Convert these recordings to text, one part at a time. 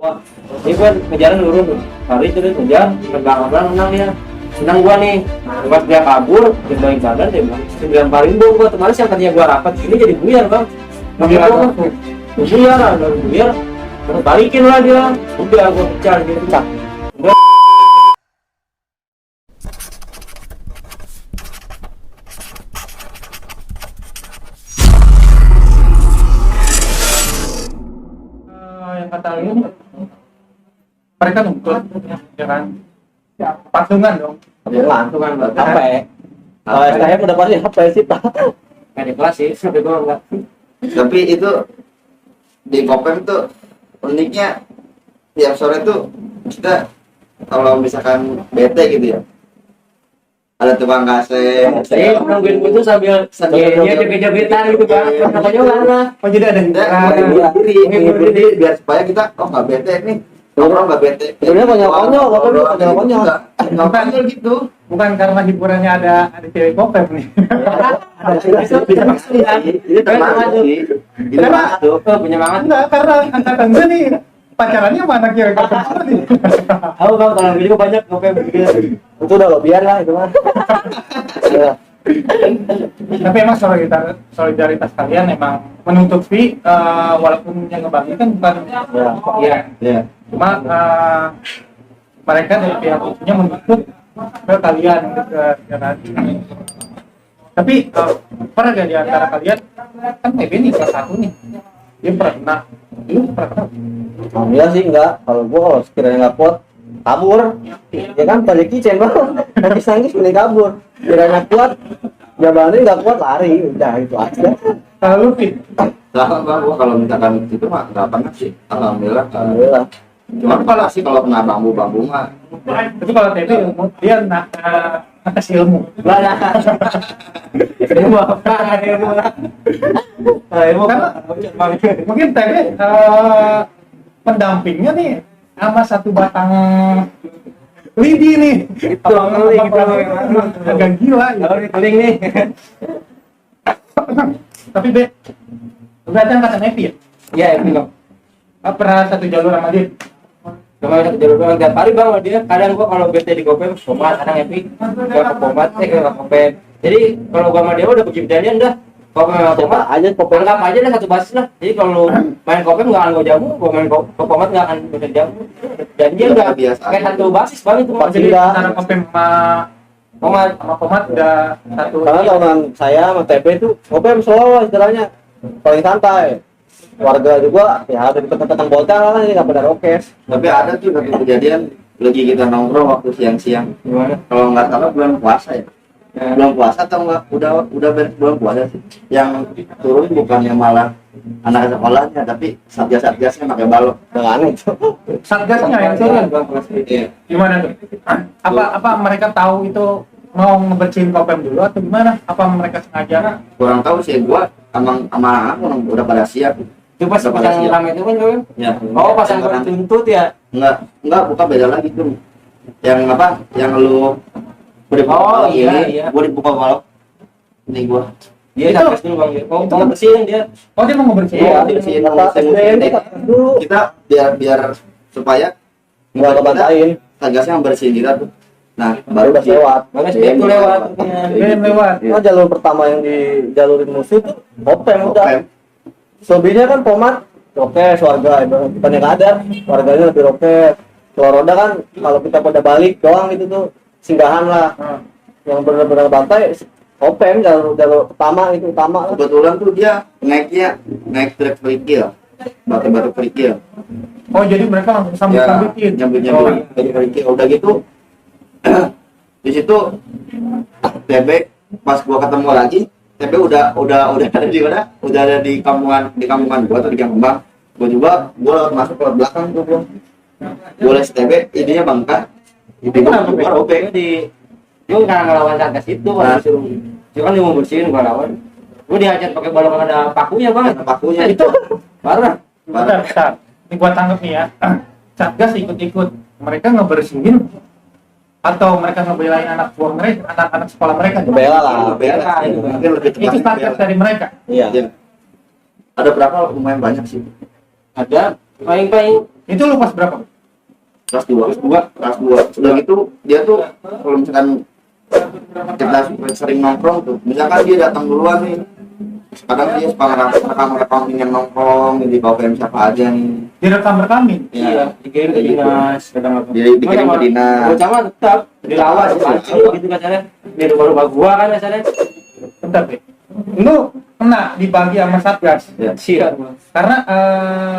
Ini kan ngejalan nurun tuh. Hari itu dia ngejar, pegang menang dia. Senang gua nih. Pas dia kabur, dia balik badan dia bilang, "Dilemparin gua kemarin yang tadinya gua rapat ini jadi buyar, Bang." Buyar apa? Buyar lah, dari buyar. Terus balikin lah dia. Udah gua kejar dia pecah. Yang kata lu mereka nuntut ya kan patungan dong Patungan HP. Kalau STM udah pasti HP sih, Pak. Kayak di kelas sih, sampai gua enggak. Tapi itu di Kopem tuh uniknya tiap sore tuh kita kalau misalkan bete gitu ya, ada tukang kasih. Saya nungguin gua tuh sambil dia joget-jogetan gitu, Bang. Namanya mana? oh jadi ada Menghibur diri biar supaya kita nggak bete nih, nongkrong nggak bete. Sebenarnya konyol-konyol, konyol-konyol. Nggak konyol gitu. bukan karena hiburannya ada cewek Kopem nih Bisa maksud ini termasuk sih. Ini masuk. Penyemangat. enggak karena angkatan gue nih pacarannya sama anak cewek Kopem semua nih Tahu Bang, kalau video banyak kopi begitu. Itu udah lebihan lah itu mah. Ya. tapi emang solidaritas kalian emang menutupi walaupun yang ngebangun kan bukan ya Ya. cuma mereka dari pihak itunya menuntut ke kalian dekat ya kan. Tapi pernah gak di antara kalian kan TB nih salah satu nih dia pernah Alhamdulillah sih enggak. Kalau gua kalau sekiranya nggak kuat kabur. Ya kan pada kicen bang. Nanti sangis pilih kabur. Sekiranya kuat jabanin nggak kuat lari. Udah itu aja. kalau lu Fit Nah, gua kalau misalkan itu mah nggak pernah sih. Alhamdulillah. Alhamdulillah. Cuma kalau sih kalau kena bambu mah tapi kalau TB ilmu dia kasih ilmu Ilmu apa? Ilmu lah. Ilmu Karena mungkin TB pendampingnya nih sama satu batang lidi nih Itu keling itu agak gila ya. Kalau keling nih. Tapi Be berarti angkatan Epi ya? Iya, itu Bang. Pernah satu jalur sama dia? Cuma satu jalur doang tiap hari Bang sama dia. Kadang gua kalau bete di Kopem, Pomat, kadang Epi ke Pomat, ke Kopem. Jadi kalau gua sama dia udah pergi jadian dah. Kalau memang Pomat Aja pokoknya anggap aja dah satu basis lah. Jadi kalau main Kopem nggak akan gua jamu, gua main ke Pomat nggak akan bisa jamu. Janjian udah Biasa kayak aja. satu basis Bang itu. Bang. Jadi Tidak. antara Kopem sama Pomat Pomat udah satu. karena tahunan saya sama TP itu Kopem slow istilahnya paling santai. Warga juga ya ada deket-deketan bocah lah ini nggak pada rokes. tapi ada tuh satu kejadian lagi kita nongkrong waktu siang-siang. gimana? Kalau nggak salah bulan puasa ya. Bulan puasa atau enggak udah beres bulan puasa sih. Yang turun bukannya malah anak sekolahnya tapi satgas-satgasnya pakai balok. Yang aneh itu. Satgasnya yang turun. Iya. Gimana tuh? Apa mereka tahu itu mau ngebersihin Kopem dulu atau gimana? Apa mereka sengaja? Kurang tahu sih gua sama anak-anak udah pada siap. Itu pas pasang rame itu kan Bang? Ya. Oh, pasang tuntut ya? Enggak bukan beda lagi tuh. Yang apa? Yang lu gua dibuka Oh, balok iya, ini, iya. gua dibuka balok. Ini gua. Dia Itu- satgas dulu Bang. Oh, itu bersihin dia. Oh dia mau ngebersihin? Iya, Iya, dibersihin kata dulu. SDM itu dulu Kita biar supaya nggak kebantain. satgasnya membersihin kita tuh. Nah, Baru udah lewat. Bagus dia tuh lewat. Dia lewat. Nah, jalur pertama yang dijalurin musuh itu Kopem udah. Kopem. Selebihnya kan Pomat rokes warga itu bukannya nggak ada warganya lebih rokes. Kalau roda kan kalau kita pada balik doang gitu tuh singgahan lah. Yang benar-benar bantai Kopem jalur pertama itu utama lah. Kebetulan tuh dia naik truk kerikil, batu-batu kerikil. Oh jadi mereka langsung sambut-sambutin. nyambut Oh, batu kerikil. Udah gitu di situ TB pas gua ketemu lagi TB udah ada di kampungan gua atau di Kambang. Gua lewat masuk ke belakang tuh gua les TB idenya bangka. Itu kenapa gua robek di dia nggak ngelawan satgas itu Nah. disuruh. Dia kan dia mau bersihin gua lawan. Gua dihajar pakai balok yang ada pakunya Bang. Ada pakunya. Itu parah. bentar. Ini gua tangkap nih ya. Satgas ikut-ikut. Mereka ngebersihin atau mereka ngebelain anak buah mereka, anak-anak sekolah mereka? Bela lah. Bela itu mungkin lebih Itu tepatnya satgas bela. dari mereka. Iya. Iya. Ada berapa lumayan banyak sih. Ada paling Itu lu pas berapa? kelas 2. Udah gitu dia tuh kalau misalkan kita sering nongkrong tuh, misalkan dia datang duluan nih, kadang dia suka ngerekam yang nongkrong, jadi bawa PM siapa aja nih. Direkam-rekamin? Iya, dikirim ke dinas, kadang-kadang. Dia dikirim ke dinas. Bocah mah tetap dilawas, gitu kan caranya. Di rumah gua kan biasanya. Bentar deh. Lu kena dibagi sama Satgas? Ya. Siap. Karena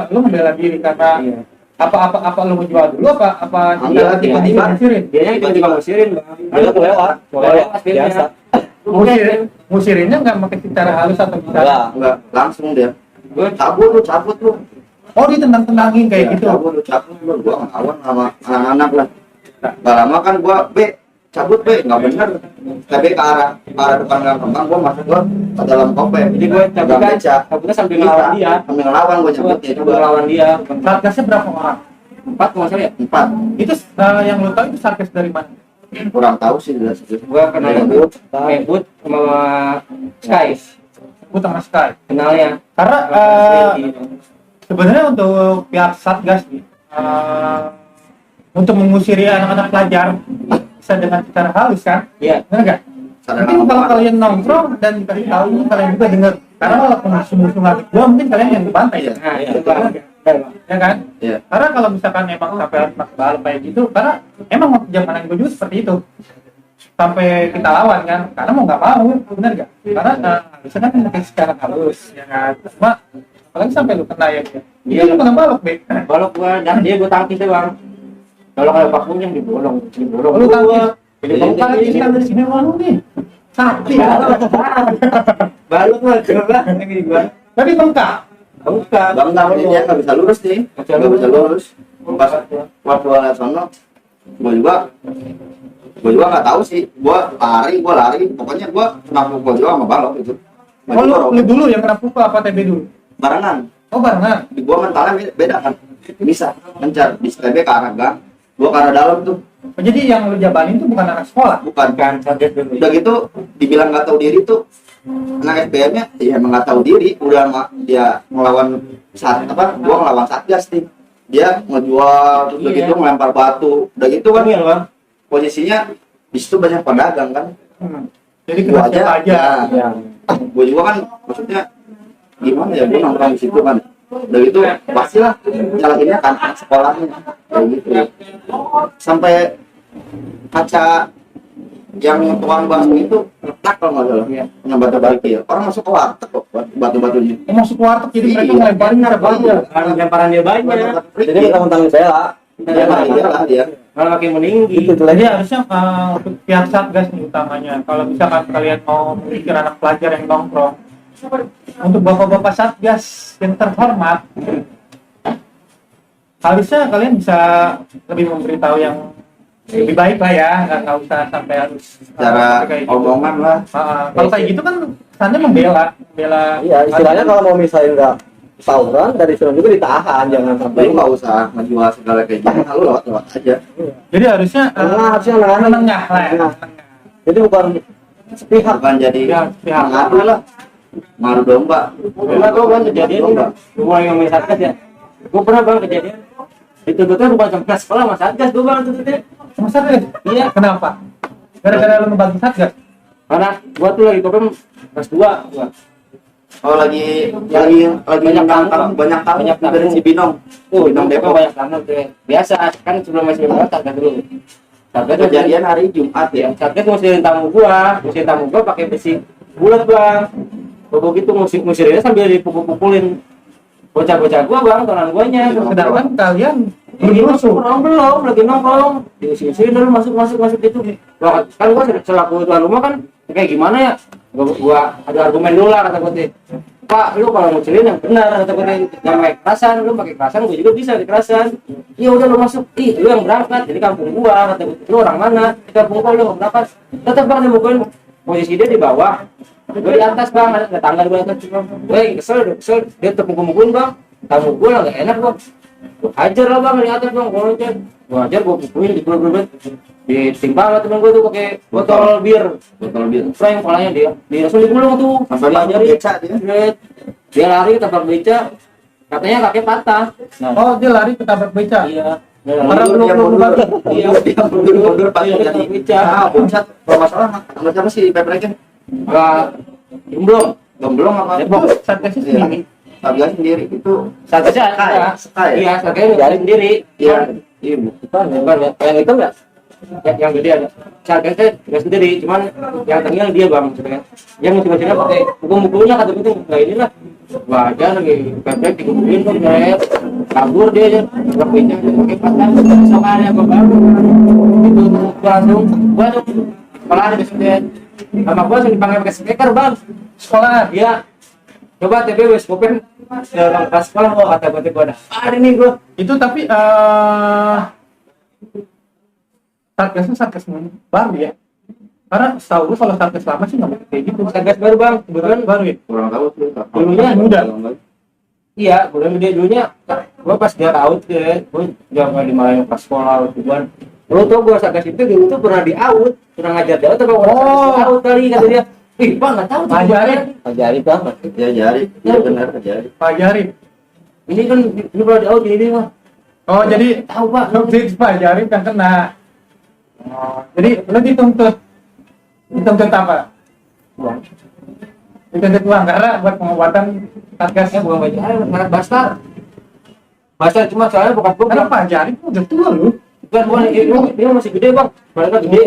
lu membela diri karena Iya. apa lu menjual dulu apa Enggak, tiba-tiba. musirin? Dia yang tiba-tiba musirin, Bang. Dia tuh lewat biasa. Musirinnya nggak pakai secara halus atau gimana? Enggak, langsung dia. Gue cabut lu. Oh, ditendang-tendangin kayak Ya, gitu. cabut lu. Gua ngelawan sama anak-anak lah. Gak lama kan gua cabut nggak bener. Tapi ke arah depan gang kembang, gua masuk ke dalam kopek. Jadi gue cabutnya sambil ngelawan dia. Sambil ngelawan gua cabutnya Sambil juga. ngelawan dia. Satgasnya berapa orang? 4 kalau nggak salah ya. 4. Itu yang lu tahu itu Satgas dari mana? Kurang tahu sih jelas. Gue kenal Mebut sama Sky. Sebut sama Sky. Kenalnya. Karena sebenarnya untuk pihak Satgas nih, untuk mengusiri anak-anak pelajar bisa dengan cara halus kan? Iya. Benar nggak? Tapi kalau kalian nongkrong dan dikasih tahu, kalian juga dengar. Karena kalau musuh-musuh nggak gua mungkin kalian yang dibantai ya. Nah, itu Bang. Ya kan? Iya. Karena kalau misalkan emang sampai harus pakai balap kayak gitu, karena emang waktu zaman gue juga seperti itu. Sampai kita lawan kan, karena mau nggak mau, benar nggak? Karena bisa kan pakai secara halus, ya kan? Cuma apalagi sampai lu kena ya, Iya. lu kena balok be. Balok gua dan dia gua tangkis deh, Bang. Kalau pakunya yang dibolong. Lu tangkis, Jadi kamu kan kita dari sini malu nih, sakti. balok mah coba ini gua. Tapi bengkak. Bukan. Bangga dia nggak bisa lurus nih. Nggak bisa lurus. Pas gua lihat sono, gua juga nggak tahu sih. Gua lari. Pokoknya gua kena pukul juga sama balok itu. Oh, lu dulu yang kena pukul apa TB dulu? Barengan. Oh, barengan. Di gua mentalnya beda kan. Bisa mencar di TB ke arah gang, gua ke arah dalam tuh. Oh, jadi yang lu jabanin itu bukan anak sekolah? Bukan. Satgas dulu. Udah gitu dibilang nggak tahu diri tuh. Anak SBM-nya ya emang nggak tahu diri, udah dia ngelawan gua ngelawan Satgas nih. Dia ngejual terus udah Iya. gitu ngelempar batu. Udah gitu kan Iya, Bang. posisinya di situ banyak pedagang kan. Jadi Gua kena siapa aja? Iya. Gue juga kan maksudnya gimana ya, gue nongkrong di situ kan. Udah gitu pastilah nyalahinnya kan anak sekolahnya kayak gitu. Sampai kaca yang tukang bakso itu retak kalau nggak salah. Iya. Punya batu ya. Orang masuk ke warteg kok batu-batunya. Oh, masuk warteg jadi mereka Iya. ngelemparin banyak. Lemparan dia banyak. Jadi mentang-mentang saya lah. Dia lah dia. Malah makin meninggi. Itu Jadi harusnya untuk pihak Satgas nih utamanya, kalau misalkan kalian mau memikir anak pelajar yang nongkrong, untuk bapak-bapak Satgas yang terhormat, harusnya kalian bisa lebih memberitahu yang lebih baik lah ya, nggak usah sampai harus Cara kayak gitu. omongan lah. Kalau kayak gitu kan kesannya membela. Iya, istilahnya kalau mau misalnya nggak tawuran dari film juga ditahan, jangan sampai. Lu nggak usah ngejual segala kayak gitu, lu lewat aja. Jadi harusnya Harusnya menengah lah ya. Nah. Jadi bukan sepihak. Bukan jadi Ya, pihak. mengadu lah, mengadu domba. Pernah gua kan kejadian ini, gua mulai ngomongin Satgas ya. Gua pernah Bang kejadian. Ditutupnya bukan sama sekolah sama Satgas gua Bang tutupnya. Sama Satgas? Iya. Kenapa? Gara-gara lu ngebagi Satgas? Karena gua tuh lagi kopem kelas 2 gua. Oh lagi Banyak tamu. banyak tamu dari si Binong. Binong Depok. Banyak tamu tuh. Biasa kan sebelum masih berangkat kan dulu. Satgas Kejadian hari Jumat ya. Satgas ngusirin tamu gua pakai besi bulat Bang. Gua gitu ngusirinnya sambil dipukul-pukulin. Bocah-bocah gua Bang, teman guanya. Sedangkan kalian Lagi belum, lagi nongkrong. Diusir dulu masuk gitu. Wah, kan gua selaku tuan rumah kan kayak gimana ya? Gua ada argumen dulu lah kata gua teh. Pak, lu kalau ngusirin yang benar kata gua teh. Jangan pakai kerasan, lu pakai kerasan gua juga bisa di kerasan. Ya udah lu masuk. Ih, lu yang berangkat. Jadi kampung gua kata gua. Lu orang mana? Di kampung gua lu berangkat. Tetap Bang dimukulin. Posisi dia di bawah. Gua di atas Bang, ada tangga di bawah. Gue kesel. Dia terpukul-pukulin Bang. Tamu gua lah gak enak Bang. Gua hajar lah Bang di atas Bang, gua loncat. Gua hajar, gua pukulin, dipukul-pukulin. Ditimpang lah temen gua tuh pakai botol bir. Frame kepalanya dia langsung digulung tuh. Sampai Diajarin. beca dia. Dia lari tabrak beca. katanya kaki patah. Nah, Oh, dia lari ketabrak beca. iya. Karena Dia belum mundur. baru. Iya. Dia mundur pas Iya, jadi pecah. Bangsat. Kalau masalah sama siapa sih Pepreknya? Enggak belum. Gemblong apa? Depok. Satgasnya Iya. sendiri. Satgas sendiri itu. Satgasnya Sky. ada. Sky. Iya, satgasnya nyari sendiri. Iya. Iya. Bukan ya. Yang itu enggak? Yang gede ada. Satgasnya nggak sendiri, cuman yang tengil dia bang, sebenarnya. Yang motivasinya pakai mukul-mukulnya kata gitu, nggak inilah. Wah, aja lagi pepek dikumpulin tuh, kayak kabur dia aja, lebihnya pakai patah, besokannya gua baru, itu gua langsung, sekolah ada besok dia, sama gua langsung dipanggil pakai speaker bang, sekolah, iya, coba TB wes kopen, pas sekolah gua kata gua ada, ada nih gua, Itu tapi Satgasnya Satgas baru ya. Karena setahu gue kalau Satgas lama sih nggak mungkin kayak gitu. satgas baru bang, kebetulan Baru ya. Kurang tahu tuh. Dulunya muda. iya, gua gede dulunya, gua pas dia out ya, gua jangan dimarahin pas sekolah tujuan. Lu tau gua satgas itu dulu tuh pernah di out, pernah ngajar dia, atau orang satgas di out kali kata dia. Ih, bang nggak tahu. Ajarin. Ajarin banget. Ya jari. Iya benar jari. Pak Jarif. Ini kan ini pernah di out ini mah. Oh, jadi Tahu pak. Pak Jarif kan kena. Oh, jadi lu dituntut apa? Uang. Dituntut uang karena buat pengobatan Satgasnya. Bukan baju, merek Bastar. Bastar cuma soalnya bokap gua. Karena Pak Jarif udah tua lu. Bukan ini masih gede bang. Mereka gede.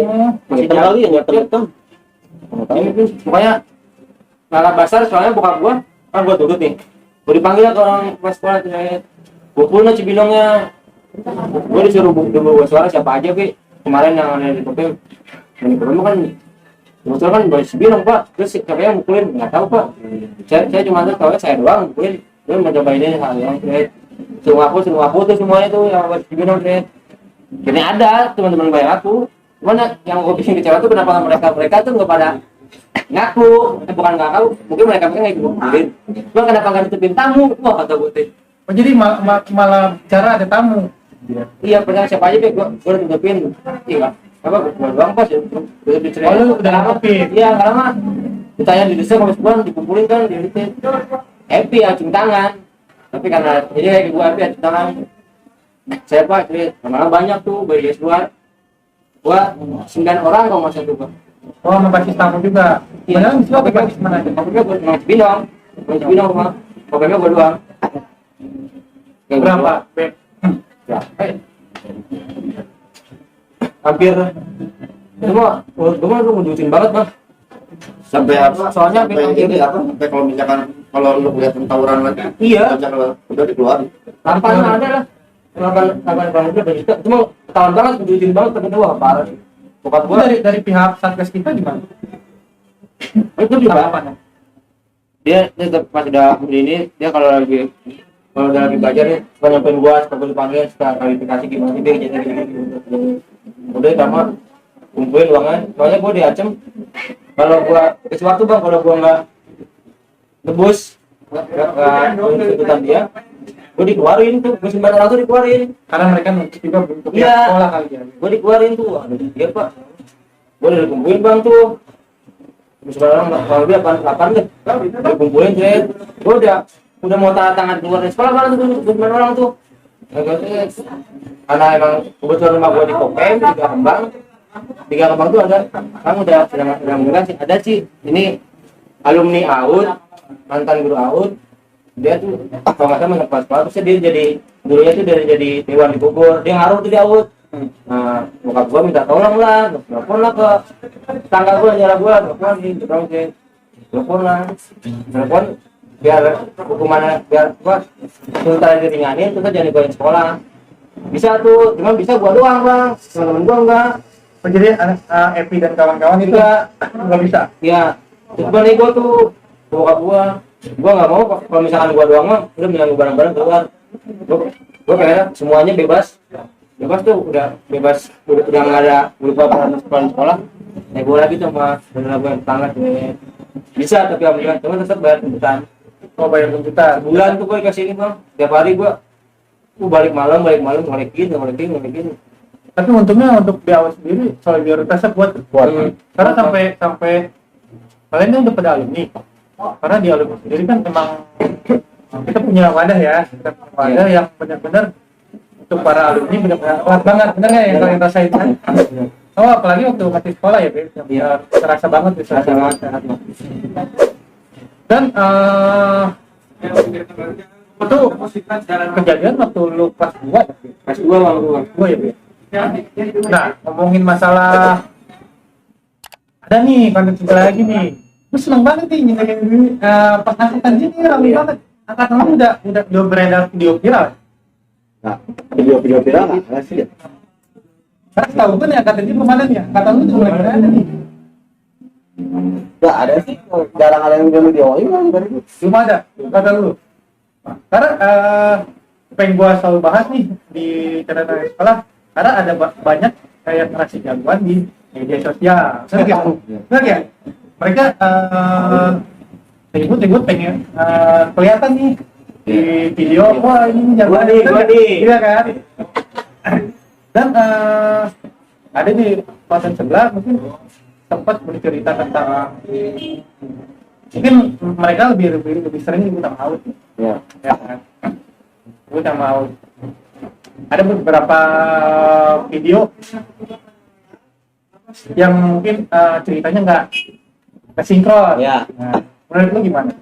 Masih kali ya jalan. hitam. Ini tuh pokoknya Lala Basar soalnya bokap gua kan gua turut nih. Gua dipanggil ke orang pas sekolah saya. Gua pulang Cibinongnya. Gua disuruh bawa suara siapa aja Pi. Kemarin yang ada di TP. Yang pertama kan kebetulan kan bawa Cibinong Pak. Terus siapa yang mukulin nggak tahu Pak. Saya cuma tahu saya doang mukulin. Dia mencoba ini hal yang saya suruh aku tuh semuanya tuh yang buat Cibinong saya. Jadi ada teman-teman bayar aku. Mana yang gue bikin kecewa tuh kenapa mereka tuh nggak pada ngaku, bukan nggak tahu, mungkin mereka nggak ikut ngumpulin. Cuma kenapa nggak ditutupin tamu? Wah kata gue teh. Oh, jadi malah bicara ada tamu. Iya pernah siapa aja gue udah tutupin. Iya apa gue doang pas ya. Udah dicerai. Oh, lu udah nangkepin. Iya nggak lama. Ditanya di desa kalau sebulan dikumpulin kan di itu. Happy acung tangan. Tapi karena jadi kayak gue happy acung tangan. Saya pak, lama-lama banyak tuh bayi S2. Gua 9 orang kalau masuk tuh gua. Oh, membasis tamu juga. Iya. Padahal di situ basis mana aja? Pokoknya gua cuma Cibinong rumah. Pokoknya gua doang. Kayak Berapa? gitu. Berapa? Hampir semua. Gua mah lu ngejutin banget bang. Sampai apa? Soalnya sampai memang ini apa? Sampai kalau misalkan kalau lu lihat tawuran lagi. Iya. Udah dikeluarin. Lampanan ada lah. Lampanan itu berjuta. Cuma ketahuan banget ngejutin banget tapi wah parah. Bokap Itu gua dari pihak Satgas kita gimana? itu juga. Tanggapannya? Dia tetap pas udah ini dia kalau udah lagi belajar nih suka nyampein gua suka dipanggil suka klarifikasi gimana sih dia jadi gitu. Udah sama kumpulin uangnya soalnya gua diacem kalau gua kasih waktu bang kalau gua nggak tebus nggak tuntutan dia gua dikeluarin tuh gua 9 orang tuh dikeluarin Karena mereka nuntut juga untuk Iya. sekolah kali ya. gua dikeluarin tuh aduh dia pak gua udah dikumpulin bang tuh sekarang kalau dia 8 deh dikumpulin saya gua udah mau tanda tangan keluar dari sekolah bareng tuh 9 orang tuh karena emang kebetulan rumah gua di Kokem 3 Kembang tuh ada kan udah mendengar sih ada sih ini alumni AUD mantan guru AUD dia tuh kalau nggak salah menepas sekolah terus dia jadi dulunya tuh dari jadi dewan di Bogor dia ngaruh tuh di AUD. Nah bokap gua minta tolong lah telepon lah ke tangga gua nyara gua telepon lah telepon biar hukumannya biar gua tuntutan diringanin terus jadi gua sekolah bisa tuh cuman bisa gua doang bang teman-teman gua enggak. Oh, jadi Epi dan kawan-kawan itu nggak bisa. Ya, cuman nih gua tuh bokap gua nggak mau kalau misalkan gua doang mah udah mengganggu barang-barang keluar. Gua kayaknya semuanya bebas tuh udah bebas udah nggak ada berupa sekolah. Naik gua lagi sama beberapa tetangga bisa tapi alhamdulillah cuma tetap bayar tuntutan. Oh, bayar tuntutan. Bulan tuh gua dikasih ini bang, tiap hari gua balik malam balikin. Tapi untungnya untuk di awal sendiri solidaritasnya kuat. Karena sampai kalian kan udah pada alumni. Karena di alumni sendiri kan emang kita punya wadah ya, kita punya wadah yang benar-benar untuk para alumni benar-benar kuat banget, benar nggak yang kalian rasain kan? Oh apalagi waktu masih sekolah ya, Be, yang terasa banget bisa. Dan itu kejadian waktu lu kelas 2 Kelas 2 bang, ya, Be? Nah, ngomongin masalah ada nih konten cerita lagi nih. Lu seneng banget nih pas angkatan dia nih rame banget. Angkatan lu udah beredar video viral. Nah, video viral nggak sih ya? Karena tahu kan ya angkatan dia kemana nih? Angkatan lu udah mulai ada nih. Nggak ada sih, jarang ada yang videoin lah dari itu. Belum ada angkatan lu. Nah, karena apa yang gua selalu bahas nih di catatan sekolah, karena ada banyak kayak ngerasi jagoan di media sosial. Benar ya? Mereka ribut pengen kelihatan nih di video, wah ini jagoan nih, iya kan? Dan ada di konten sebelah mungkin sempat bercerita tentang mungkin mereka lebih sering ikut sama Out, ya kan? Ikut sama Out. Ada beberapa video yang mungkin ceritanya nggak sinkron. Ya. Nah, menurut lu gimana?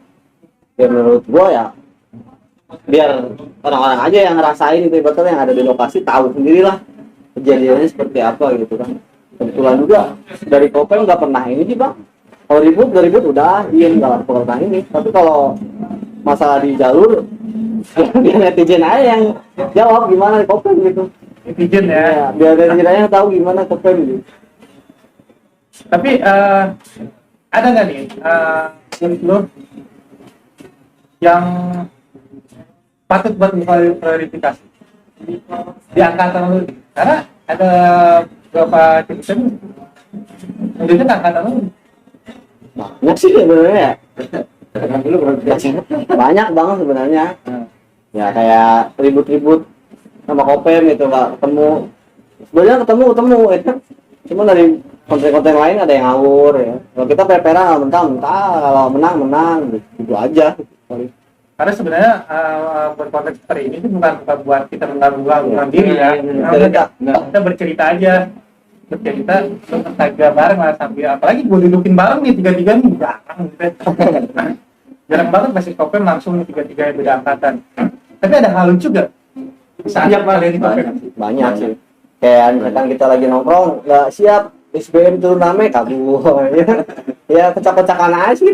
Ya menurut gua ya, biar orang-orang aja yang ngerasain itu, betul yang ada di lokasi tahu sendirilah kejadiannya seperti apa gitu kan. Kebetulan juga dari Kopem nggak pernah ini sih bang. Kalau ribut udah diem, nggak pernah ini. Tapi kalau masalah di jalur, biar netizen aja yang jawab gimana di Kopem gitu. Netizen ya. Biar netizen aja yang tahu gimana Kopem gitu. Tapi ada nggak nih menurut lu yang patut buat klarifikasi di angkatan lu? Karena ada beberapa cerita nih, angkatan lu Banyak sih sebenarnya. Banyak banget sebenarnya. Ya kayak ribut-ribut sama Kopem gitu, nggak ketemu. Sebenarnya ketemu ya kan. Cuma dari konten-konten lain ada yang ngawur ya. Kalau kita prepare nggak mentah, kalau menang gitu aja. karena sebenarnya buat konteks seperti ini itu bukan buat kita mengganggu diri ya. Kita bercerita aja, bercerita bertaga bareng lah sambil, apalagi gue dudukin bareng nih tiga-tiga nih jarang gitu. Jarang banget masih Kopem langsung tiga-tiga yang beda angkatan. Tapi ada hal lucu gak saat kalian di Kopem? Banyak sih. Kayak misalkan kita lagi nongkrong nggak siap, SBM turun rame kabur ya kecak-kecakan aja sih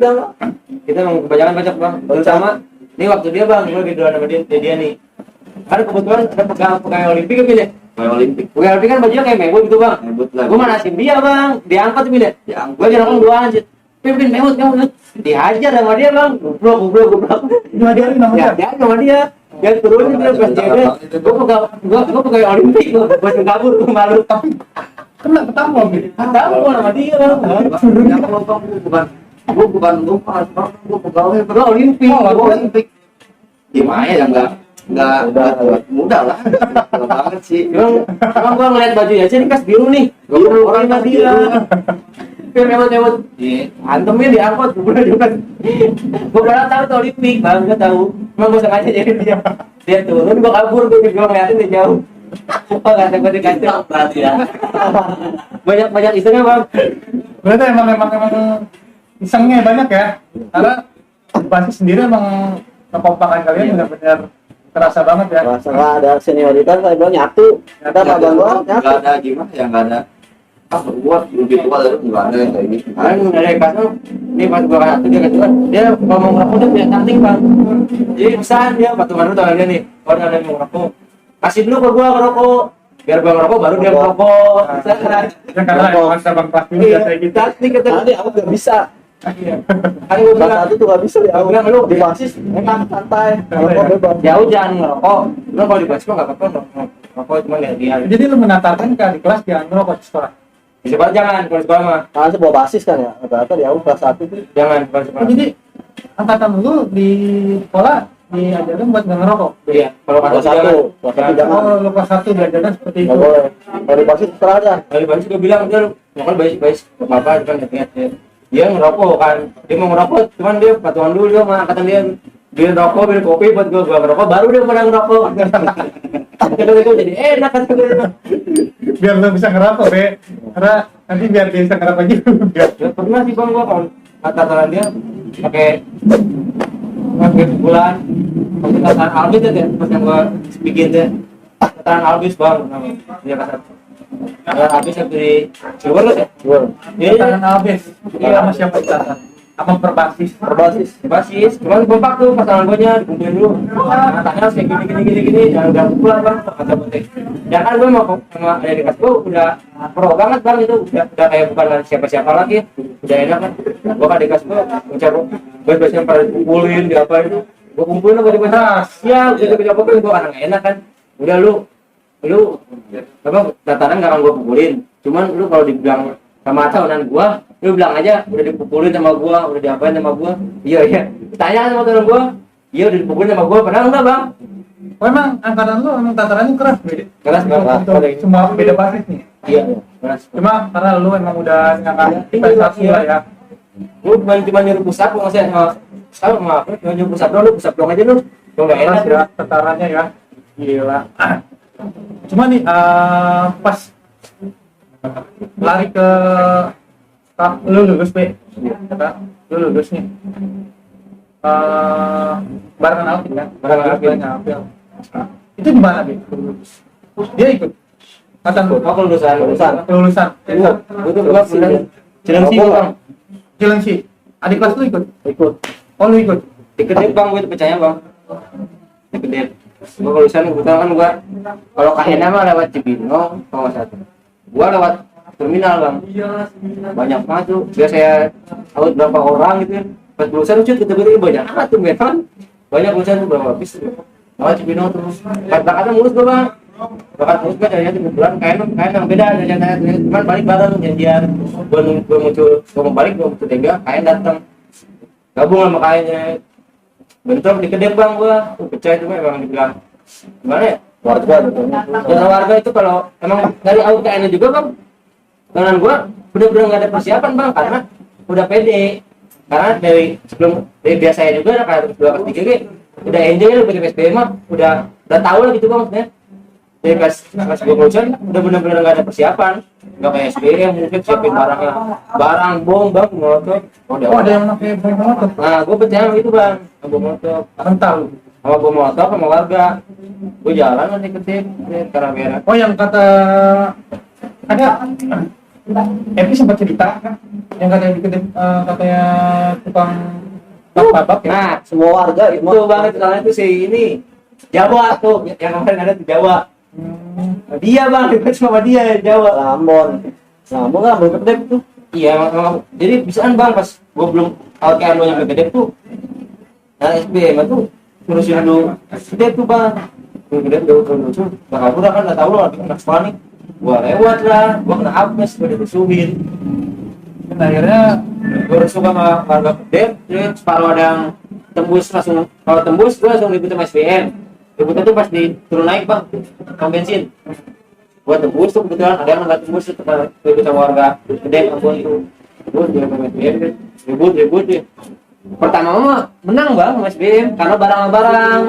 kita memang kebanyakan bacok bang. Terutama ini waktu dia bang, gue gitu sama dia nih. Ada kebetulan ada pegawai Olimpik kan pilih. Pegawai Olimpik kan bajunya kayak mebut gitu bang. Gue manasin dia bang, diangkat tuh pilih. Gue aja nongkrong dua anjir. Pimpin mebut dihajar sama dia bang. Goblok. Dihajarin sama dia. Ya sama dia. Dia turunin dia pas dia. Gue pegawai Olimpik, gue kabur, gue malu. Tapi kena ketawa gitu. Tahu sama dia bang. Gue bukan lupa, gue pegawai Olimpik. Gimana ya nggak mudah lah, nggak banget sih. Emang gua ngeliat bajunya aja dikasih biru nih. Biru, orang orang dia. biru. Mewot. Antemnya diangkut, gue juga. Gue pernah tahu tuh Olimpik, bang, gue tahu. Emang gue sengaja jadi dia turun, gue kabur, gue ngeliatin dia jauh. Oh nggak gue dikasih berarti ya. Banyak isengnya bang. Berarti emang isengnya banyak ya. Karena basis sendiri emang kekompakan kalian benar-benar terasa banget ya. Terasa nggak ada senioritas, saya bilang nyatu. Kita nyatu. Nggak ada gimana ya, nggak ada. Apa gua lebih tua dari nggak ada yang kayak gitu. Karena dari kasih, ini pas gua kasih dia gitu kan, dia kalau mau ngerokok dia punya cantik bang. Jadi pesan dia patungan dulu tangan dia nih, kalau ada yang mau ngerokok, kasih dulu ke gua ngerokok, biar gua ngerokok baru dia ngerokok. Karena emang sabang kelas dulu biasa gitu. Cantik kata Tadi aku nggak bisa. kan gua bilang, Satu tuh nggak bisa ya. Gua bilang, lu Di basis enak santai. Santai, Kalau bebas. jauh jangan ngerokok. Lu kalau di basis mah nggak apa-apa ngerokok, cuma lihat dia. Jadi lu menatarkan ke di kelas jangan ngerokok di sekolah. Bisa banget jangan kalau di sekolah mah, Karena saya bawa basis kan ya. Rata-rata di awal kelas 1 tuh. jangan kalau di sekolah. Jadi angkatan lu di sekolah diajarkan buat nggak ngerokok. Iya, kalau kata Kelas 1, kelas 1 jangan. Oh, lu kelas 1 diajarkan seperti itu. Nggak boleh. Kalau di basis terserah aja. Kalau di basis gua bilang dia nyokol basis apa depan lihat dia ngerokok kan, dia mau ngerokok, cuman dia patungan dulu dia sama angkatan dia beli rokok, beli kopi buat gua ngerokok, baru dia pada ngerokok. Kata gua jadi enak kan. Biar lo bisa ngerokok, Be. Karena nanti biar dia bisa ngerokok juga. Ya, pernah sih bang gua kalau tataran dia pakai bulan, pakai tataran albis ya, pas yang gua bikin deh. Tataran albis bang, dia kata. Tataran albis yang dari Ciwur ya. Ciwur. Iya, Tangan habis. Iya, sama siapa kita? Sama berbasis. basis, cuman kompak tuh pasangan gue nya dikumpulin dulu. Katanya harus kayak gini, ya udah pulang bang, kata penting. Ya kan gue mau sama ada dekat gue udah pro banget bang itu, udah kayak bukan siapa-siapa lagi, udah enak kan. Gue kan dekat gue mencoba, gue biasanya pada kumpulin di apa itu, gue kumpulin apa di ya udah coba gue anak enak kan. Udah lu apa tataran gak akan gue pukulin, cuman lu kalau dibilang sama tahunan gua, lu bilang aja udah dipukulin sama gua, udah diapain sama gua. Iya. Tanya sama temen gua, iya udah dipukulin sama gua, padahal enggak bang. Oh emang angkatan lu emang tatarannya keras, Be? Keras banget. Semua beda basis nih. Iya, keras. Cuma karena lu emang udah ngangkat investasi lah ya. Lu cuma nyuruh pusat, gua ngasih sama apa? Cuma nyuruh pusat doang aja lu. Lu nggak enak ya tatarannya ya. Gila. Cuma nih pas lari ke lu lulus, Be. Lu lulus nih. Barengan Alvin kan? Barengan Alvin. Itu di mana, Be? Dia ikut. Katan lu. Aku lulusan. Lulusan. Gua tuh gua pernah Cilengsi bang. Cilengsi. Adik kelas lu ikut? Ikut. Oh, lu ikut? Dikedet bang, gue percaya bang. Dikedet. Gua lulusan kebetulan kan gua kalau KN mah lewat Cibinong, kalau nggak salah. Gua lewat terminal bang, banyak banget tuh. Biar saya tahu berapa orang gitu kan. Pas lulusan lucu tiba-tiba banyak amat tuh memang. Banyak lulusan tuh berapa habis tuh. Lewat Cibinong terus. Pas berangkatnya mulus gua bang. Berangkat mulus gua jadinya 3 bulan kain yang beda jadinya cuman balik bareng janjian. Gua muncul, gua mau balik gua muncul tega, kain datang. Gabung sama kainnya. Bentrok di kedep bang gua. Pecah itu memang dibilang. Gimana ya? Warga gitu. Karena warga itu kalau emang dari awal KN juga bang, dengan gua benar-benar nggak ada persiapan bang, karena udah pede. Karena dari biasa juga kayak 2 3 udah enjoy lah pakai SBM mah, udah tahu lah gitu bang maksudnya. Dari pas gua lulusan udah benar-benar nggak ada persiapan, nggak kayak SBM mungkin siapin barang bom bang molotov. Oh, ada yang pakai bom molotov. Nah gua percaya gitu bang, bom molotov. Rental. Sama bom molotov sama warga. Gua jalan nanti ketip karena merah. Oh, yang kata ada Epi sempat cerita yang katanya katanya tukang babak ya. Nah, Semua warga itu banget soalnya itu si ini Jawa tuh yang kemarin ada di Jawa. Dia bang, ikut sama dia Jawa. Lambon kan belum kedep tuh. Iya, emang. Jadi bisaan bang pas gua belum awal kayak lo nyampe gede tuh. Nah SBM tuh ngurusin dulu gede tuh bang. Gede tuh bakal udah kan nggak tahu lo anak sekolah nih. Gua lewat lah, gua kena apes, gua disusuhin. Dan akhirnya Gua rusuh sama warga gede, terus separuh ada yang tembus langsung. Kalau tembus gua langsung ribut sama SBM. Ributnya tuh pas di turun naik bang, pom bensin. Gua tembus tuh kebetulan ada yang nggak tembus tuh ribut sama warga gede kampung itu. Ribut dia sama SBM, ribut ya. Pertama mah menang bang sama SBM karena barang-barang.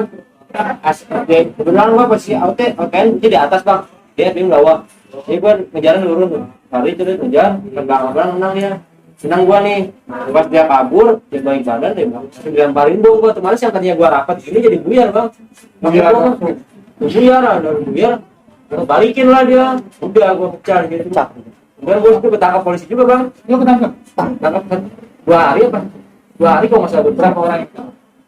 Kebetulan gua pasti OTN di atas bang, dia SBM bawah. Jadi gua ngejalan turun tuh, hari itu dia ngejar, barang-barang menang dia. Senang gua nih, pas dia kabur, dia balik badan dia bang, dilemparin bom gua. Kemarin yang tadinya gua rapat, ini jadi buyar bang. Buyar, ada buyar, balikin lah dia. Udah gua pecah gitu. Kemudian gua itu ketangkap polisi juga bang. lu ketangkep. Tangkap 2 hari apa? 2 hari kok nggak salah berapa orang?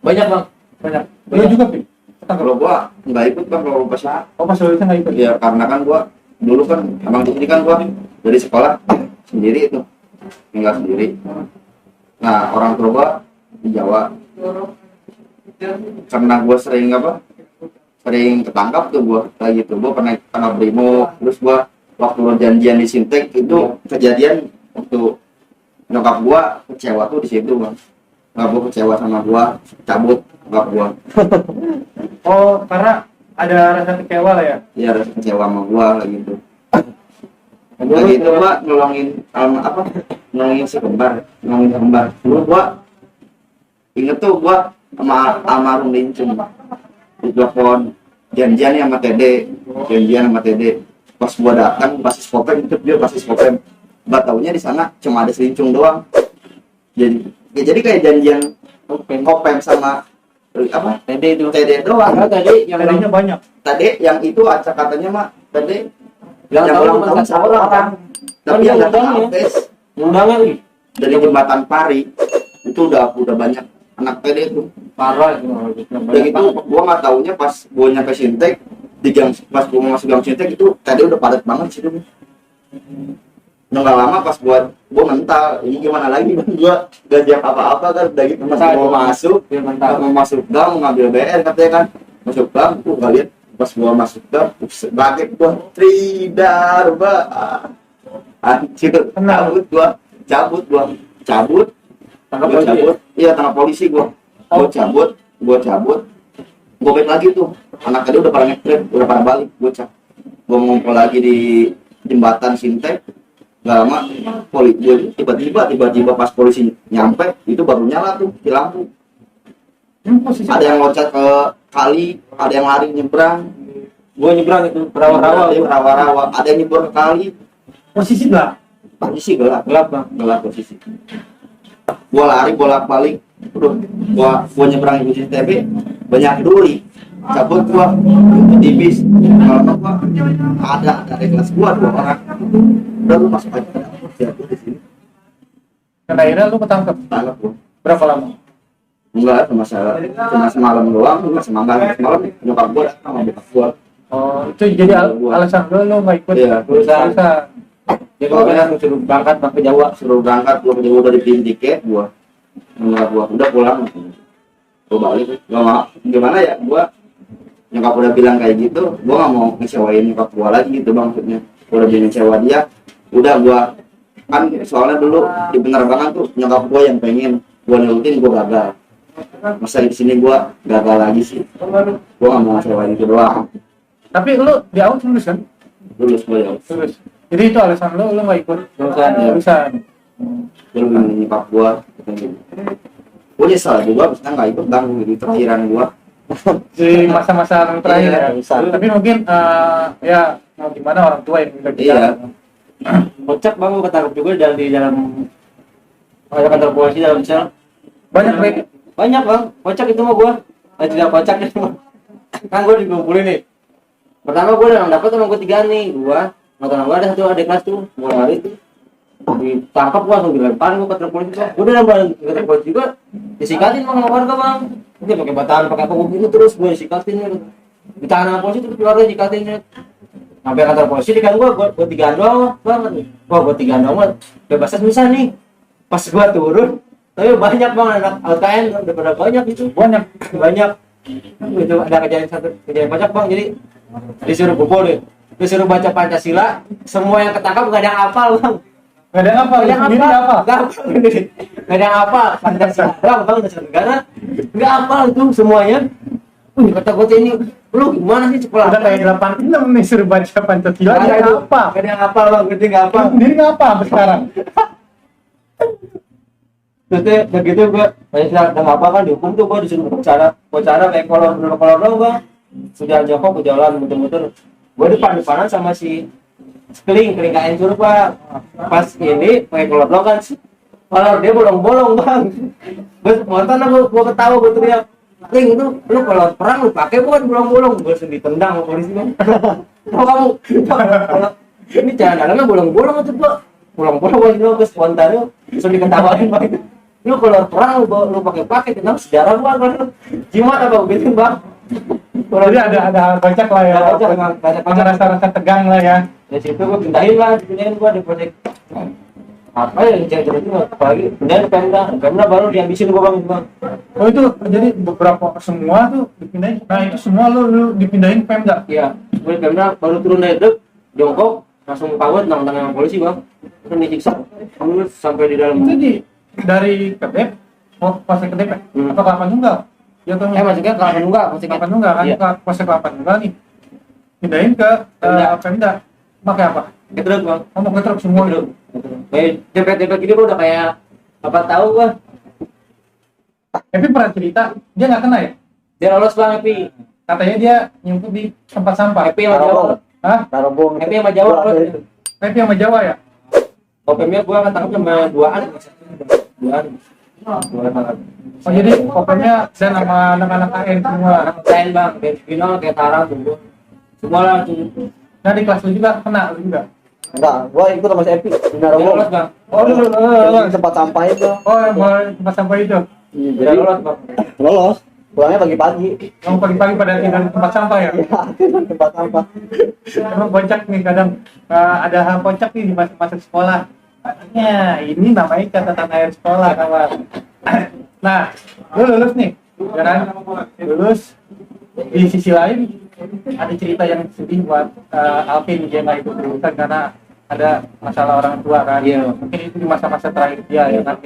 Banyak bang, banyak. Lu juga, Pi? Kalau gua nggak ikut bang kalau pas Oh, pas lulusnya nggak ikut. ya karena kan gua dulu kan emang di sini kan gua dari sekolah sendiri itu tinggal sendiri. Nah orang tua gua di Jawa, karena gua sering ketangkap tuh gua kayak gitu. Gua pernah brimo, terus gua waktu janjian di Sintek itu kejadian waktu nyokap gua kecewa tuh di situ bang. Nyokap gua kecewa sama gua, cabut nyokap gua. Oh, karena ada rasa kecewa lah ya. Iya rasa kecewa sama gua kayak gitu. Kayak gitu gua nolongin si kembar. Dulu gua inget tuh gua sama almarhum Lincung. Telepon janjian nih sama TD. Pas gua datang basis Kopem, itu dia basis Kopem. Nggak taunya di sana cuma ada Lincung doang. Jadi kayak janjian Kopem sama apa? TD doang. Karena tadi yang Tadinya banyak. Tadi yang itu acak katanya mah tadi yang yang tahu ulang cuma tahun satu orang. seorang. Tapi yang datang undangnya, Alves undangnya wih, dari jembatan Pari itu udah banyak anak PD itu. parah itu. Udah gitu gua nggak taunya pas gua nyampe Sintek di gang, pas gua masuk gang Sintek itu tadi udah padat banget sih tuh. Nggak lama pas gua mental ini gimana lagi gua gak siap apa-apa kan udah gitu pas gua masuk Biar mental. mau masuk gang mau ngambil BR katanya kan masuk gang tuh gak lihat pas gua masuk gang kaget gua Tridar anjir cabut gua Tangkap gua polisi. cabut iya tangkap polisi gua cabut gua balik lagi tuh anak tadi udah pada ngetrip udah pada balik gua ngumpul lagi di jembatan Sintek. Gak lama polisi tiba-tiba pas polisi nyampe itu baru nyala tuh di lampu. Posisi Ada yang loncat ke kali, ada yang lari nyebrang. Gua nyebrang itu Rawa-rawa, ada yang nyebur ke kali. posisi gelap. Posisi gelap Bang. posisi. Gua lari bolak-balik, gua nyebrang ibu CCTV banyak duri. Cabut gua ikut di bis. Kalau gua ada dari kelas gua 2 orang. Udah lu masuk aja. Ya, gua di sini. Dan akhirnya lu ketangkep. Tangkap gua. Berapa lama? Enggak, cuma semalam doang, semalam nyokap gua datang sama bokap gua. Oh, itu jadi alasan lu nggak ikut Iya, perusahaan. Dia kalau kan suruh berangkat Bang, ke Jawa. Suruh berangkat, gua ke Jawa udah dipilih tiket gua. Enggak gua udah pulang. Gua balik, gua mau gimana ya, gua nyokap udah bilang kayak gitu, gua nggak mau ngecewain nyokap gua lagi gitu bang, maksudnya gua udah jadi ngecewa dia, udah gua kan soalnya dulu di penerbangan tuh nyokap gua yang pengen gua nurutin, gua gagal. Masa di sini gua gagal lagi sih, gua nggak mau ngecewain itu doang. Tapi lu di awal lulus kan? Lulus gua ya, Lulus. Jadi itu alasan lu nggak ikut Lulusan, ya. perusahaan. gua lebih milih nyokap gua. Gua nyesal juga, maksudnya nggak ikut bang di terakhiran gua. Di masa-masa terakhir Iya, ya. bisa. Tapi mungkin ya mau gimana orang tua yang udah Iya. Kocak Bang, gua ketangkep juga di dalam ada kantor polisi dalam sel. banyak baik. Banyak Bang, kocak itu mah gua. Tidak kocak itu mah. Kan gua dikumpulin nih. Pertama gua udah dapat sama gua 3 nih, gua ada satu adik kelas tuh, gua lari tuh. Ditangkap gua langsung dilempar gua ke kantor polisi. Gua udah lempar ke kantor polisi juga. Disikatin Bang sama warga Bang. Dia pakai batahan, pakai apa gitu terus gua disikatin ya. Ditahan sama polisi terus keluar disikatin ya. Sampai kantor polisi di kan gua digandong banget nih. Gua digandong banget. Bebasnya susah nih. Pas gua turun, tapi banyak Bang anak LKN udah pada banyak itu. Banyak. Banyak. Itu ada kejadian banyak Bang. Jadi disuruh kumpul deh. Disuruh baca Pancasila, semua yang ketangkap gak ada yang hafal Bang. Gak ada apa? Gak ada yang Sendiri hafal. apa? Gak hafal sendiri. Gak ada yang hafal Pancasila doang Bang, dasar negara. Gak hafal itu semuanya. Kata gue ini, lu gimana sih sekolah? Udah kayak 86 nih suruh baca Pancasila. Gak Dia ada apa? Gak ada yang hafal Bang, gede gak hafal. Lu sendiri nggak apa sampai sekarang? Terus begitu gue Pancasila udah gak apa kan dihukum tuh gue disuruh bicara kayak kolor dong Bang. Sudah jongkok ke jalan muter-muter. Gue depan-depanan sama si keling kain suruh Pak. Pas ini pakai kolor dong kan. Kolor dia bolong-bolong Bang. Gue spontan gue ketawa gue teriak. Ling itu lu kalau perang lu pakai bukan bolong-bolong, gue langsung ditendang sama polisi Bang. Kalau kamu kalau ini jangan dalamnya bolong-bolong itu Pak. Bolong-bolong gue spontan langsung diketawain Bang. Lu kalau perang lu pakai tenang sejarah Bang. Jimat apa begitu Bang. Jadi ada banyak lah ya. Banyak Rasa-rasa tegang lah ya. dari situ gue pindahin gue di proyek apa ya yang jadi itu apalagi pindahin Pemda baru dihabisin gue Bang. Oh itu jadi beberapa semua tuh dipindahin. Nah itu semua lu dipindahin Pemda. Iya, gue di Pemda baru turun dari truk jongkok langsung pawet nang polisi Bang. Terus disiksa terus sampai di dalam. Itu dari Kedep mau pasir Kedep ya? Atau Kelapa Nunggal? Jatuhnya. Maksudnya Kelapa Nunggal, Kelapa Nunggal kan? Iya. Pasir Kelapa Nunggal nih. Pindahin ke Pemda. Pakai apa? Ke truk Bang. Mau ke truk semua Truk. Kayak dempet gini gua udah kayak apa tahu gua. Epi pernah cerita dia nggak kena ya, Dia lolos bang Epi. katanya dia nyumput di tempat sampah. Epi sama Jawa. Hah? Karobong. Epi sama Jawa. Epi sama Jawa ya. Kopemnya gua ketangkep sama duaan. Duaan. Oh jadi pokoknya dan sama anak-anak KN semua. Lain bang, kayak final, kayak Tara tuh. Semua langsung. Nah di kelas lu juga kena lu juga. Enggak, gua ikut sama si Epi di Dia Narogong. lolos bang. Oh lu Di tempat sampah itu. oh yang mau tempat sampah itu. Iya, Dia jadi lolos bang. lolos. Pulangnya pagi-pagi. Kamu pagi-pagi pada tidur di tempat sampah ya. Iya, di tempat sampah. Emang kocak nih kadang ada hal kocak nih di masa sekolah. Ya ini namanya catatan akhir sekolah kawan. Nah, lu lulus nih, ya kan? Lulus. Di sisi lain ada cerita yang sedih buat Alvin, dia nggak ikut jurusan karena ada masalah orang tua kan. Iya. Mungkin itu di masa-masa terakhir dia ya kan.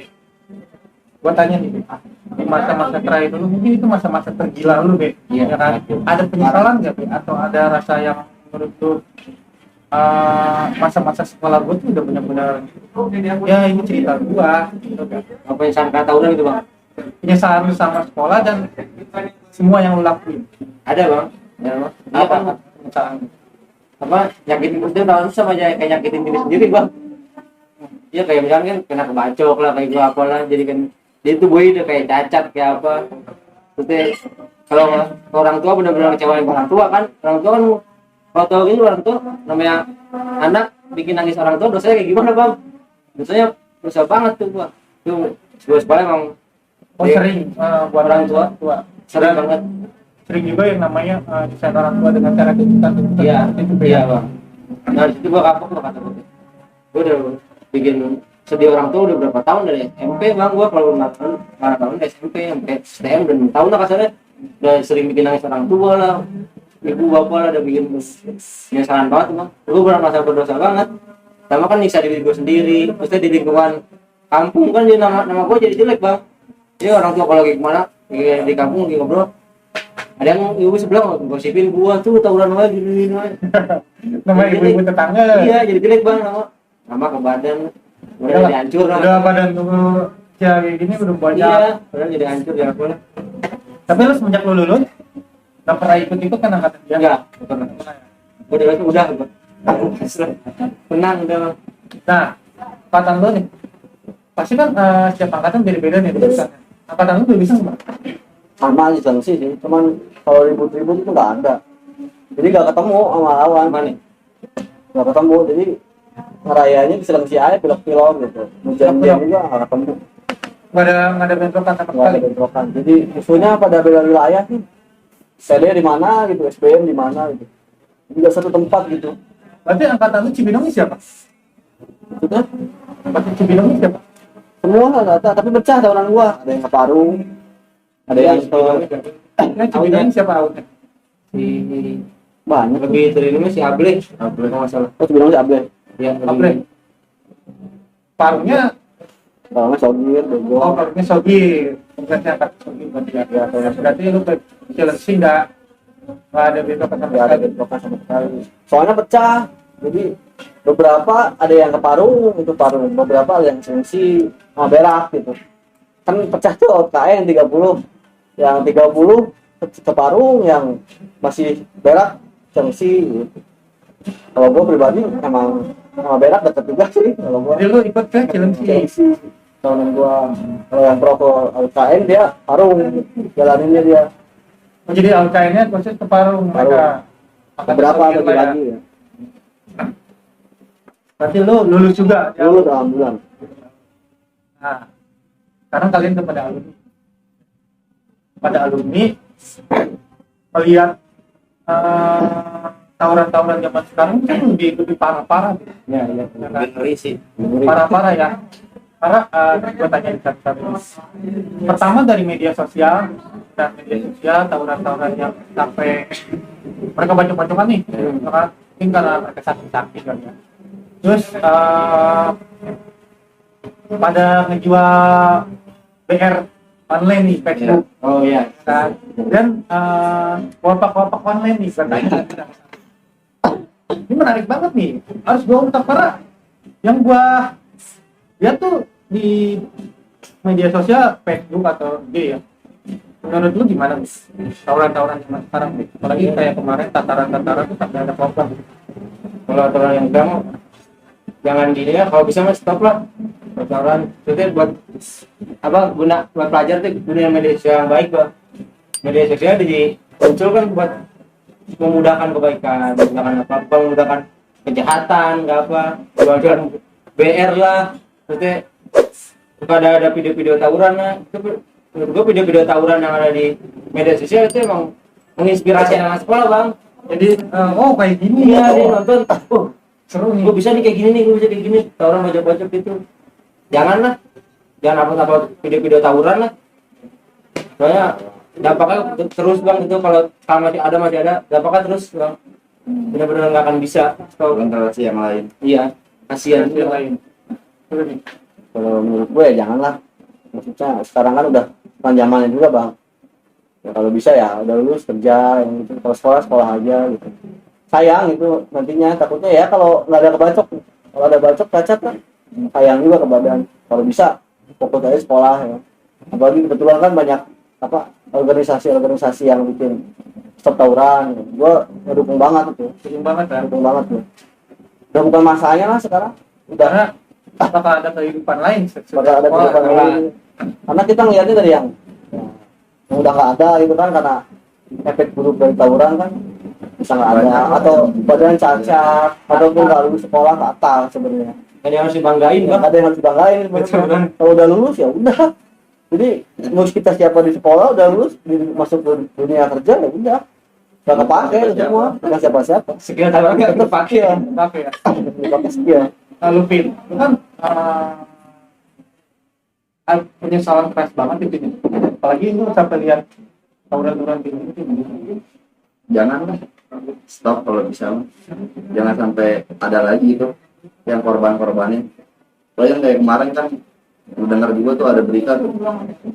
Gua tanya nih, di masa-masa terakhir dulu mungkin itu masa-masa tergila lu, Be. Iya. Ya kan? Ada penyesalan nggak, Be? Atau ada rasa yang menurut lu masa-masa sekolah gue tuh udah benar-benar ya ini cerita gua gitu kan. Apa yang sangka tahunan gitu bang? Penyesalan lu sama sekolah dan semua yang lu lakuin. Ada bang. Ya, bang. Apa Apa? penyesalan? Apa? Nyakitin maksudnya tahun sama aja kayak nyakitin diri sendiri bang. Iya kayak misalnya kan kena kebacok lah kayak gua apalah jadi kan dia tuh gue udah kayak cacat kayak apa. Terus kalau orang tua benar-benar ngecewain orang tua kan kalau tahu ini orang tua namanya anak bikin nangis orang tua dosanya kayak gimana bang? Dosanya dosa banget tuh gua. Tuh sekolah emang Oh sering buat orang tua sering Dan banget. sering juga yang namanya desain orang tua dengan cara tuntutan Iya, itu iya bang. Nah di situ gua kapok tuh kata gua. Gua udah bikin sedih orang tua udah berapa tahun dari SMP bang gua kalau nggak tahun dari SMP sampai STM udah 6 tahun lah kasarnya udah sering bikin nangis orang tua lah. Ibu bapak lah udah bikin penyesalan banget bang. Gua pernah merasa berdosa banget. Sama kan nyiksa diri gua sendiri. Terus di lingkungan kampung kan jadi nama gua jadi jelek bang. Jadi orang tua kalau lagi kemana di kampung lagi ngobrol ada yang ibu sebelah ngosipin gua tuh tawuran aja gini namanya ibu-ibu tetangga. iya jadi jelek bang nama ke badan udah jadi hancur lah Udah badan lu ya kayak gini udah banyak. iya udah jadi hancur ya aku lah Tapi lu semenjak lu lulus nggak pernah ikut-ikut kan angkatan dia? enggak pernah udah tenang udah bang. Nah, angkatan lu nih pasti kan setiap angkatan beda-beda nih jurusannya. Angkatan lu bisa nggak? Sama aja sih, cuman kalau ribut-ribut itu nggak ada. Jadi nggak ketemu sama lawan. Mana? Nggak ketemu, jadi ngerayanya diselengsi aja pilok-pilok gitu. Hujan-hujan juga nggak ketemu. Nggak ada bentrokan sama Nggak sekali. ada bentrokan. Jadi isunya pada beda wilayah nih. PD di mana gitu, SBM di mana gitu. Jadi nggak satu tempat gitu. Berarti angkatan lu Cibinongnya siapa? Maksudnya Angkatan Cibinongnya siapa? semua nggak ada, tapi pecah tahunan gua. Ada yang ke Parung, ada yang ke Yang Cibinongnya siapa awalnya? Si banyak. lebih terima si Able kalau nggak salah Oh sebelumnya si Able. ya Able. Parungnya Kalau nggak Sogir, Bego. oh parungnya Sogi. Berarti angkatan Sogi berarti ya. Berarti lu ke Cilengsi nggak ada bentrokan sama Nggak ada sekali. bentrokan sama sekali. Soalnya pecah. Jadi beberapa ada yang ke Parung, itu Parung. Beberapa ada yang Cilengsi sama Berak gitu. Kan pecah tuh OKN 30. Yang 30 ke Parung, yang masih Berak Cilengsi gitu. Kalau gua pribadi emang sama Berak deket juga sih kalau gua. Jadi lu ikut ke Cilengsi. Tahunan gua kalau yang pro ke OKN dia Parung jalaninnya dia. Oh, jadi LKN-nya proses ke Parung mereka. Angkatan Beberapa Sogi lah ya. bagi-bagi ya. Berarti lu lulus juga ya? Lulus alhamdulillah. Nah, sekarang kalian kepada alumni. Pada alumni melihat tawuran-tawuran zaman sekarang kan lebih parah-parah gitu. ya ya ngeri sih Parah-parah ya. Karena gue tanya di satu-satu. Pertama dari media sosial dan media sosial tawuran-tawuran yang sampai mereka bacok-bacokan nih, karena mungkin karena mereka sakit-sakit kan ya. Terus pada ngejual BR online nih Facebook oh iya kan, dan wapak-wapak online nih katanya. Ini menarik banget nih, harus gua ungkap karena yang gua lihat tuh di media sosial Facebook atau IG ya. Menurut lu gimana Gus? Tawuran-tawuran zaman sekarang nih. Apalagi kayak kemarin tataran-tataran tuh sampai ada korban. Kalau aturan yang enggak mau jangan gini ya, kalau bisa mah stop lah aturan itu buat apa guna buat pelajar tuh dunia media sosial yang baik bang. Media sosial muncul kan buat memudahkan kebaikan, memudahkan kejahatan, nggak apa, kemudian BR lah, terus suka ada video-video tawuran lah, itu menurut gua video-video tawuran yang ada di media sosial itu emang menginspirasi anak sekolah bang. Jadi oh kayak gini Iya, ya. dia nonton, oh Seru nih. gue bisa nih kayak gini nih, gue bisa kayak gini, tawuran bocok-bocok gitu. Jangan upload video-video tawuran lah. Soalnya dampaknya terus bang itu kalau masih ada dampaknya terus bang. Benar-benar nggak akan bisa. Kalau generasi yang lain. iya, kasihan Yang lain. Seru nih. Kalau menurut gue ya janganlah. Maksudnya sekarang kan udah kan zamannya juga bang. Ya kalau bisa ya udah lulus kerja yang gitu. Kalau sekolah aja gitu. Sayang itu nantinya takutnya ya kalau nggak ada kebacok. Kalau ada bacok cacat kan sayang juga ke badan. Kalau bisa fokus aja sekolah ya. Apalagi kebetulan kan banyak apa organisasi yang bikin stop tawuran. Gue ngedukung banget itu. Sering banget kan. Ngedukung banget tuh. Udah bukan masanya lah sekarang. Udah Karena apakah ada kehidupan lain? bakal ada kehidupan lain. Karena kita ngeliatnya dari yang udah nggak ada gitu kan, karena efek buruk dari tawuran kan bisa nggak ada, atau badan cacat ataupun nggak lulus sekolah fatal sebenarnya. Ada yang harus dibanggain Nggak bang. ada yang harus dibanggain sebenarnya. Kalau udah lulus ya udah, jadi mau kita siapa di sekolah udah lulus masuk ke dunia kerja ya udah nggak kepake semua, nggak siapa-siapa. Skill tawuran nggak terpakai. Iya, Tapi ya. dipakai skill. Lalu Vin, itu kan penyesalan keras banget itu nih. Apalagi lu sampai lihat tawuran-tawuran di ini. Janganlah, stop kalau bisa. Jangan sampai ada lagi itu yang korban-korbannya. Soalnya kayak kemarin kan dengar juga tuh ada berita tuh,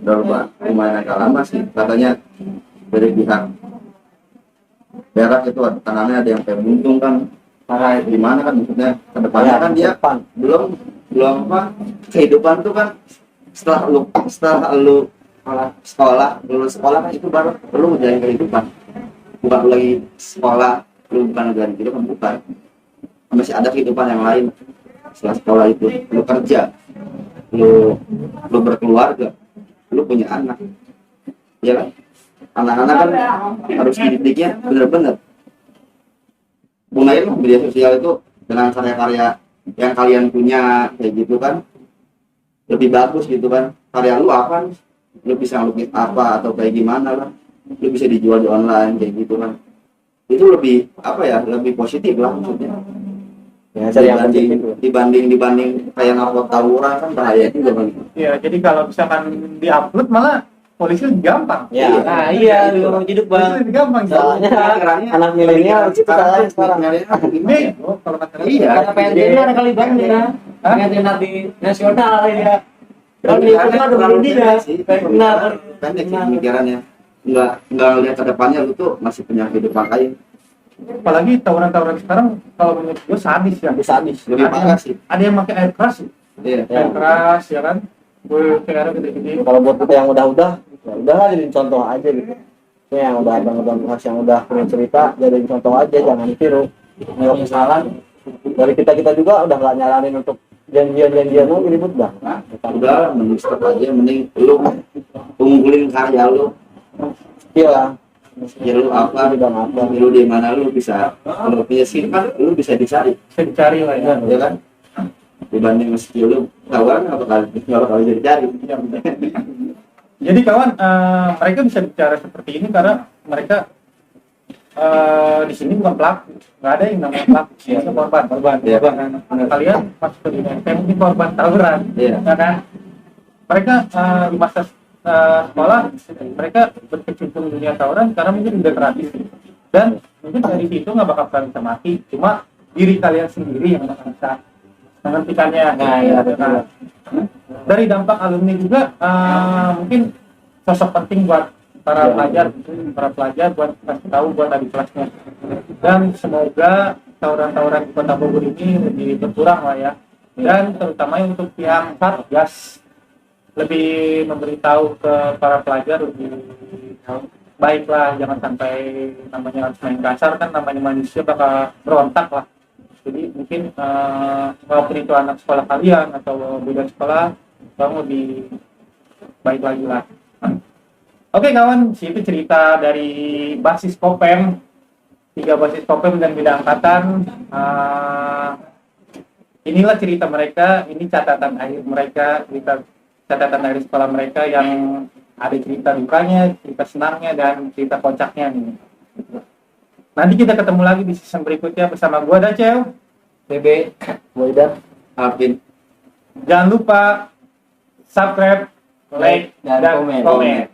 udah lumayan agak lama sih, katanya dari pihak Perak itu tangannya ada yang kayak buntung kan. Parah gimana kan, maksudnya kedepannya kan dia belum apa, kehidupan tuh kan setelah lu lulus sekolah kan itu baru lu menjalani kehidupan, bukan lu lagi sekolah lu bukan menjalani kehidupan, bukan, masih ada kehidupan yang lain setelah sekolah itu. Lu kerja, lu berkeluarga, lu punya anak, ya kan. Anak-anak kan harus dididiknya bener-bener. Gunain media sosial itu dengan karya-karya yang kalian punya kayak gitu kan, lebih bagus gitu kan. Karya lu apa, lu bisa ngelukis apa atau kayak gimana lah, lu bisa dijual di online kayak gitu kan. Itu lebih apa ya, lebih positif lah maksudnya. Ya, cari yang penting itu. Dibanding kayak ngupload tawuran kan bahaya juga kan. Iya, jadi kalau misalkan diupload malah polisi lebih gampang. Ya, Nah iya, lu orang hidup Polisi bang. lebih gampang. soalnya anak milenial itu lain sekarang. Ini kalau kata Iya. Karena pengen tenar kali bang ya. Pengen tenar di nasional ya. Kalau di itu kan udah dia. Tenar. Pendek sih pemikirannya. Nggak lihat ke depannya, lu tuh masih punya kehidupan lain. apalagi tawuran-tawuran sekarang kalau menurut gue sadis ya. Sadis. Lebih parah sih. Ada yang pakai air keras, Iya. air keras ya kan. Gue kayak gede-gede. Kalau buat kita yang udah ya udahlah jadi contoh aja gitu. Ini yang udah abang-abang khas yang udah punya cerita jadi contoh aja, jangan ditiru. Kalau kesalahan dari kita juga udah nggak nyaranin untuk janjian lu ribut dah. Udah mending stop aja, mending lu unggulin karya lu. Iya. Ya lu apa, Bidang apa. lu di mana, lu bisa, kalau punya skill kan lu bisa dicari, Bisa dicari lah ya. ya kan. Dibanding skill lu tawaran nggak bakal jadi cari. Iya, benar. Jadi kawan, mereka bisa bicara seperti ini karena mereka di sini bukan pelaku, nggak ada yang namanya pelaku, itu korban. Iya. Kalian masuk ke dunia, kayak mungkin korban tawuran, Iya. ya kan? Mereka di masa sekolah, mereka berkecimpung di dunia tawuran karena mungkin udah tradisi, dan mungkin dari situ nggak bakal kalian bisa mati, cuma diri kalian sendiri yang bakal bisa menghentikannya. Nah, iya, betul. Nah, dari dampak alumni juga mungkin sosok penting buat para pelajar buat kasih tahu buat adik kelasnya, dan semoga tawuran-tawuran di Kota Bogor ini lebih berkurang lah ya, dan terutama untuk pihak Satgas lebih memberitahu ke para pelajar lebih baiklah, jangan sampai namanya harus main kasar, kan namanya manusia bakal berontak lah. Jadi mungkin walaupun itu anak sekolah kalian atau beda sekolah, kamu lebih baik lagi lah. Oke kawan, itu cerita dari basis Kopem, 3 basis Kopem dan beda angkatan. Inilah cerita mereka, ini catatan akhir mereka, catatan dari sekolah mereka yang ada cerita dukanya, cerita senangnya, dan cerita kocaknya nih. Nanti kita ketemu lagi di season berikutnya bersama gua Dacel, BB, Waidan. Alvin. jangan lupa subscribe, like, dan komen.